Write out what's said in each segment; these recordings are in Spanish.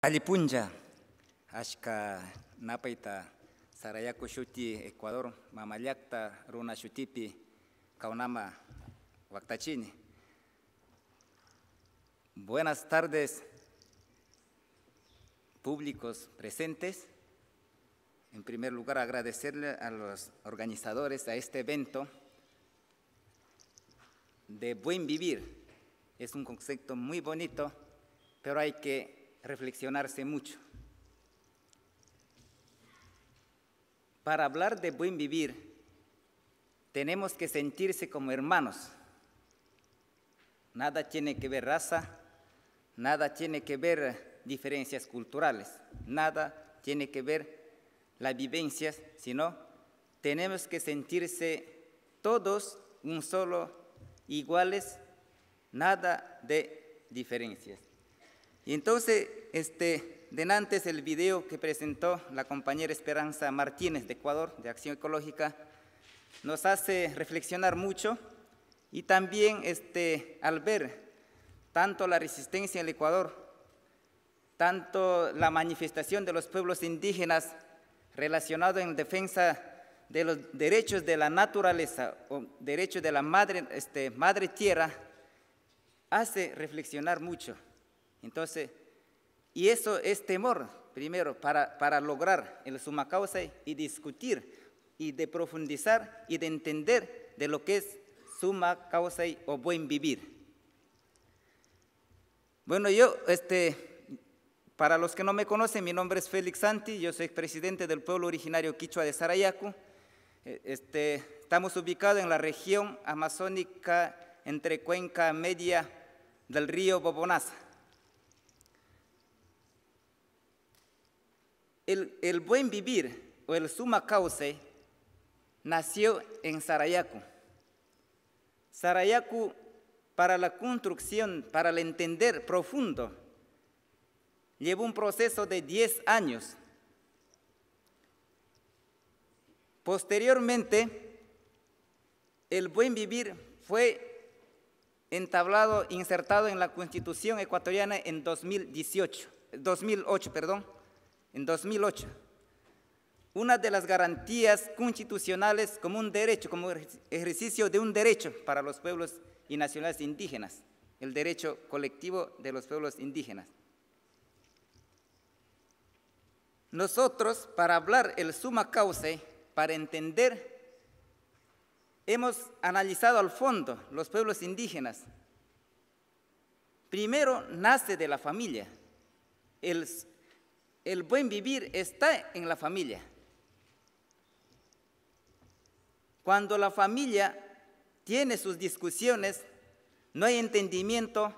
Alipunja, ashka napaita Sarayaku shuti Ecuador, mamallakta runa shutipi kaunama waktachini. Buenas tardes, públicos presentes. En primer lugar, agradecerle a los organizadores a este evento de buen vivir. Es un concepto muy bonito, pero hay que reflexionarse mucho. Para hablar de buen vivir, tenemos que sentirse como hermanos. Nada tiene que ver raza, nada tiene que ver diferencias culturales, nada tiene que ver las vivencias, sino tenemos que sentirse todos un solo, iguales, nada de diferencias. Y entonces, denantes el video que presentó la compañera Esperanza Martínez de Ecuador, de Acción Ecológica, nos hace reflexionar mucho y también al ver tanto la resistencia en el Ecuador, tanto la manifestación de los pueblos indígenas relacionado en defensa de los derechos de la naturaleza o derechos de la madre tierra, hace reflexionar mucho. Entonces, y eso es temor, primero, para lograr el suma causa y discutir y de profundizar y de entender de lo que es suma causa o buen vivir. Bueno, yo, para los que no me conocen, mi nombre es Félix Santi, yo soy presidente del pueblo originario quichua de Sarayaku. Estamos ubicados en la región amazónica entre cuenca media del río Bobonaza. El buen vivir o el suma causa nació en Sarayaku. Sarayaku, para la construcción, para el entender profundo, llevó un proceso de 10 años. Posteriormente, el buen vivir fue entablado, insertado en la Constitución ecuatoriana en 2008. En 2008, una de las garantías constitucionales como un derecho, como ejercicio de un derecho para los pueblos y nacionalidades indígenas, el derecho colectivo de los pueblos indígenas. Nosotros, para hablar el suma causa, para entender, hemos analizado al fondo los pueblos indígenas. Primero, nace de la familia. El buen vivir está en la familia. Cuando la familia tiene sus discusiones, no hay entendimiento,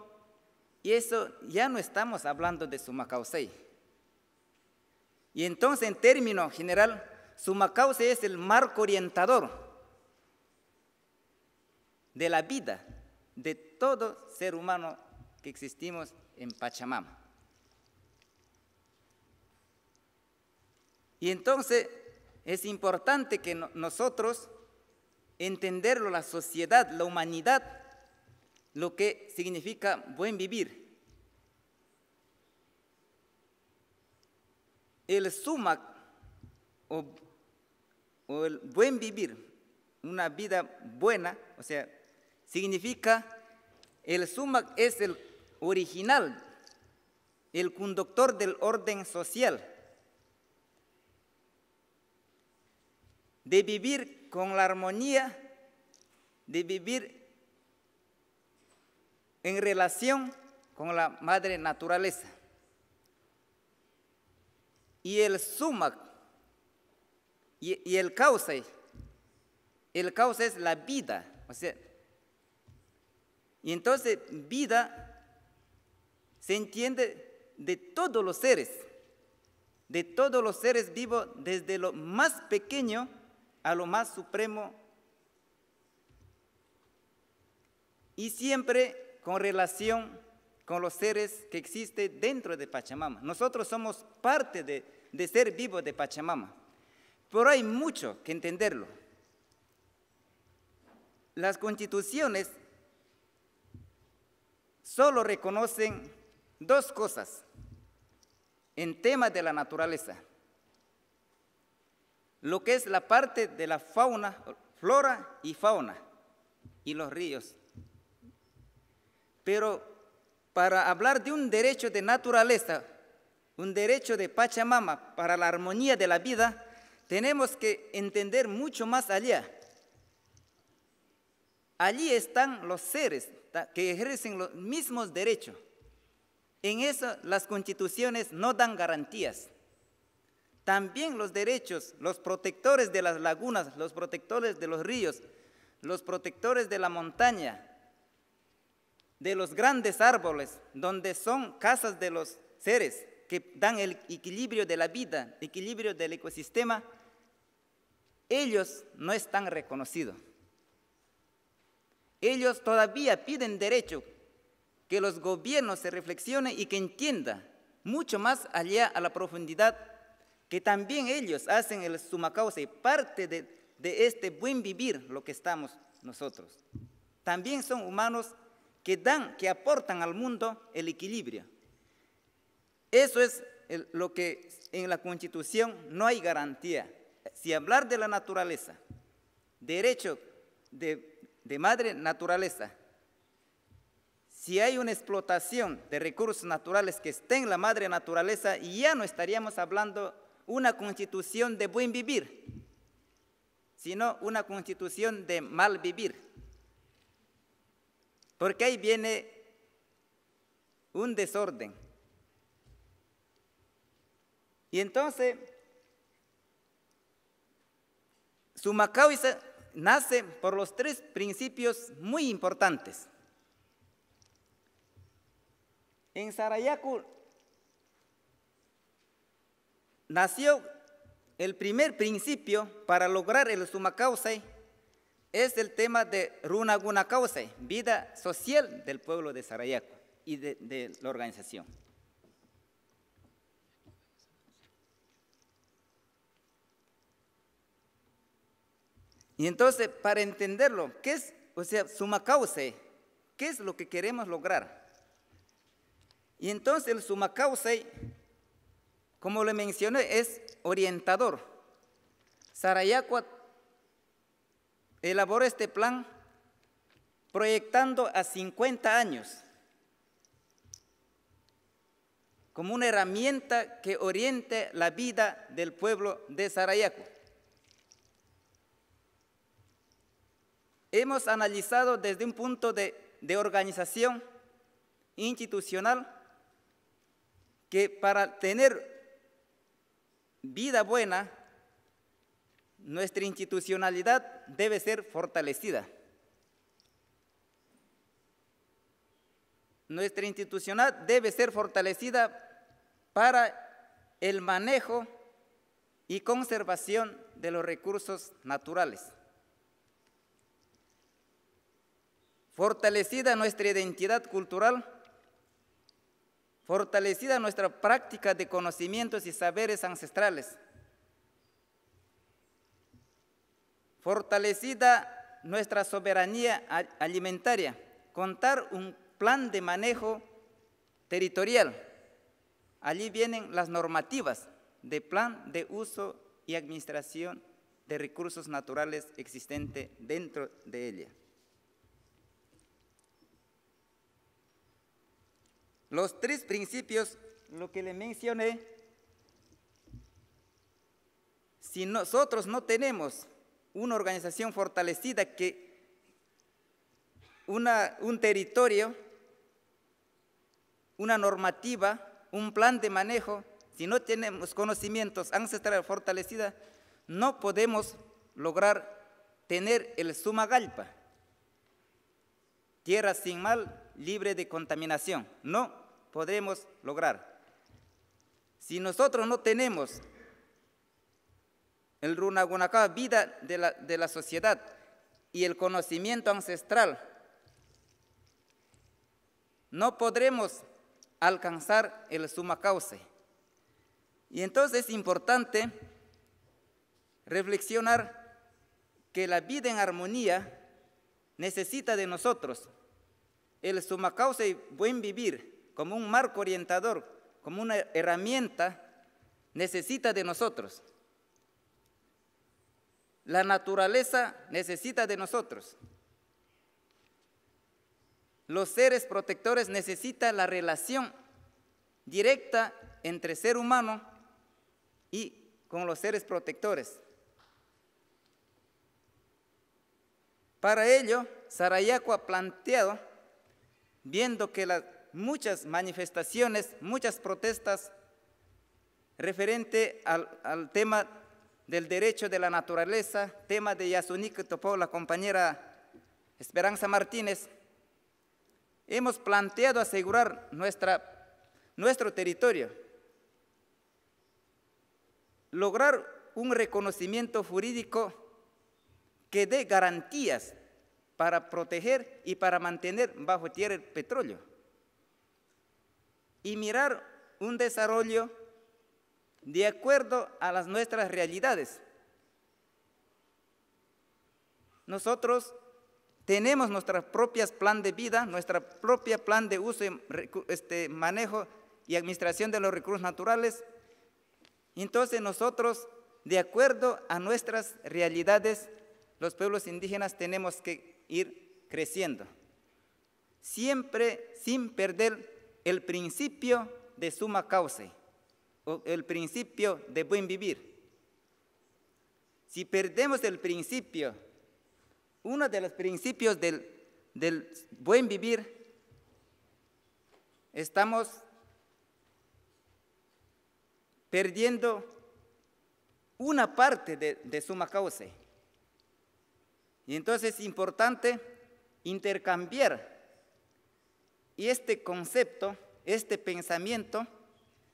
y eso ya no estamos hablando de suma causa. Y entonces, en término general, suma causa es el marco orientador de la vida de todo ser humano que existimos en Pachamama. Y entonces es importante que nosotros entenderlo, la sociedad, la humanidad, lo que significa buen vivir. El suma o el buen vivir, una vida buena, o sea, significa, el suma es el original, el conductor del orden social, de vivir con la armonía, de vivir en relación con la madre naturaleza. Y el suma y el causa es la vida, o sea, y entonces vida se entiende de todos los seres vivos, desde lo más pequeño a lo más supremo, y siempre con relación con los seres que existen dentro de Pachamama. Nosotros somos parte de ser vivo de Pachamama, pero hay mucho que entenderlo. Las constituciones solo reconocen dos cosas: en tema de la naturaleza, lo que es la parte de la fauna, flora y fauna, y los ríos. Pero para hablar de un derecho de naturaleza, un derecho de Pachamama para la armonía de la vida, tenemos que entender mucho más allá. Allí están los seres que ejercen los mismos derechos. En eso las constituciones no dan garantías. También los derechos, los protectores de las lagunas, los protectores de los ríos, los protectores de la montaña, de los grandes árboles, donde son casas de los seres que dan el equilibrio de la vida, equilibrio del ecosistema, ellos no están reconocidos. Ellos todavía piden derecho, que los gobiernos se reflexionen y que entiendan mucho más allá a la profundidad, que también ellos hacen el suma causa y parte de este buen vivir lo que estamos nosotros. También son humanos que dan, que aportan al mundo el equilibrio. Eso es lo que en la Constitución no hay garantía. Si hablar de la naturaleza, derecho de madre naturaleza, si hay una explotación de recursos naturales que esté en la madre naturaleza, ya no estaríamos hablando una constitución de buen vivir, sino una constitución de mal vivir. Porque ahí viene un desorden. Y entonces, suma causa nace por los tres principios muy importantes. En Sarayaku nació el primer principio para lograr el suma causa, es el tema de Runa Guna Causa, vida social del pueblo de Sarayaku y de la organización. Y entonces, para entenderlo, ¿qué es, suma causa? ¿Qué es lo que queremos lograr? Y entonces el suma causa, como le mencioné, es orientador. Sarayaku elaboró este plan proyectando a 50 años como una herramienta que oriente la vida del pueblo de Sarayaku. Hemos analizado desde un punto de organización institucional que para tener vida buena, nuestra institucionalidad debe ser fortalecida. Nuestra institucionalidad debe ser fortalecida para el manejo y conservación de los recursos naturales. Fortalecida nuestra identidad cultural, fortalecida nuestra práctica de conocimientos y saberes ancestrales, fortalecida nuestra soberanía alimentaria, contar un plan de manejo territorial. Allí vienen las normativas de plan de uso y administración de recursos naturales existentes dentro de ella. Los tres principios, lo que le mencioné, si nosotros no tenemos una organización fortalecida, que un territorio, una normativa, un plan de manejo, si no tenemos conocimientos ancestrales fortalecidos, no podemos lograr tener el Sumagalpa, tierra sin mal, libre de contaminación. No podremos lograr. Si nosotros no tenemos el Runagunacá, vida de la sociedad y el conocimiento ancestral, no podremos alcanzar el suma causa. Y entonces es importante reflexionar que la vida en armonía necesita de nosotros el suma causa y buen vivir como un marco orientador como una herramienta, necesita de nosotros. La naturaleza necesita de nosotros. Los seres protectores necesitan la relación directa entre ser humano y con los seres protectores. Para ello, Sarayaco ha planteado, viendo que las muchas manifestaciones, muchas protestas referente al tema del derecho de la naturaleza, tema de Yasuní que topó la compañera Esperanza Martínez, hemos planteado asegurar nuestro territorio, lograr un reconocimiento jurídico que dé garantías para proteger y para mantener bajo tierra el petróleo y mirar un desarrollo de acuerdo a las nuestras realidades. Nosotros tenemos nuestros propios plan de vida, nuestra propia plan de uso, manejo y administración de los recursos naturales. Entonces nosotros, de acuerdo a nuestras realidades, los pueblos indígenas tenemos que ir creciendo, siempre sin perder el principio de suma causa, o el principio de buen vivir. Si perdemos el principio, uno de los principios del buen vivir, estamos perdiendo una parte de suma causa. Y entonces es importante intercambiar este concepto, este pensamiento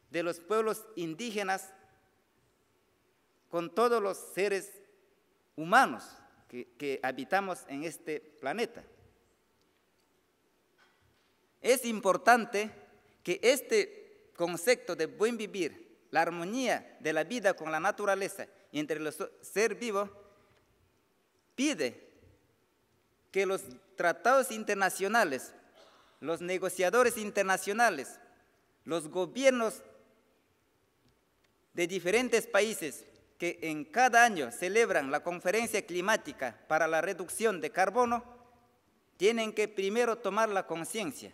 de los pueblos indígenas con todos los seres humanos que habitamos en este planeta. Es importante que este concepto de buen vivir, la armonía de la vida con la naturaleza y entre los seres vivos, pide que los tratados internacionales, los negociadores internacionales, los gobiernos de diferentes países que en cada año celebran la conferencia climática para la reducción de carbono, tienen que primero tomar la conciencia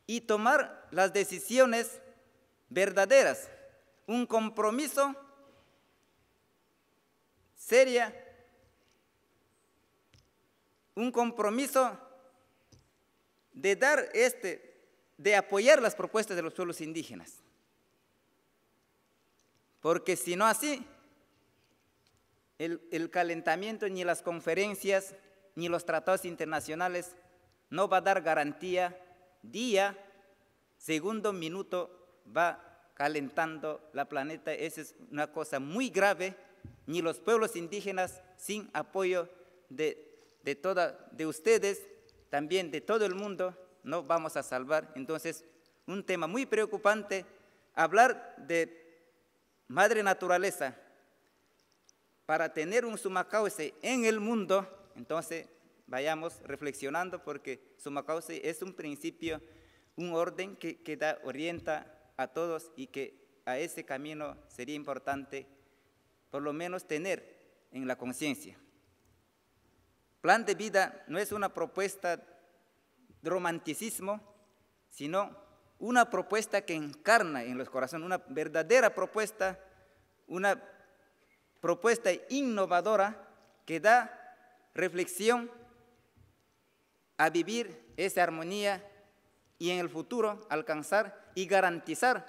y tomar las decisiones verdaderas, un compromiso serio, un compromiso de apoyar las propuestas de los pueblos indígenas. Porque si no así, el calentamiento, ni las conferencias, ni los tratados internacionales no va a dar garantía. Día, segundo, minuto va calentando la planeta. Esa es una cosa muy grave. Ni los pueblos indígenas, sin apoyo de ustedes, también de todo el mundo, no vamos a salvar. Entonces, un tema muy preocupante, hablar de madre naturaleza para tener un suma causa en el mundo. Entonces vayamos reflexionando, porque suma causa es un principio, un orden que orienta a todos, y que a ese camino sería importante por lo menos tener en la conciencia. Plan de vida no es una propuesta de romanticismo, sino una propuesta que encarna en los corazones, una verdadera propuesta, una propuesta innovadora que da reflexión a vivir esa armonía y en el futuro alcanzar y garantizar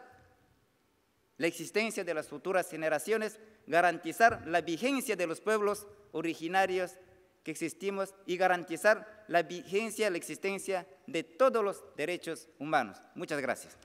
la existencia de las futuras generaciones, garantizar la vigencia de los pueblos originarios que existimos y garantizar la vigencia, la existencia de todos los derechos humanos. Muchas gracias.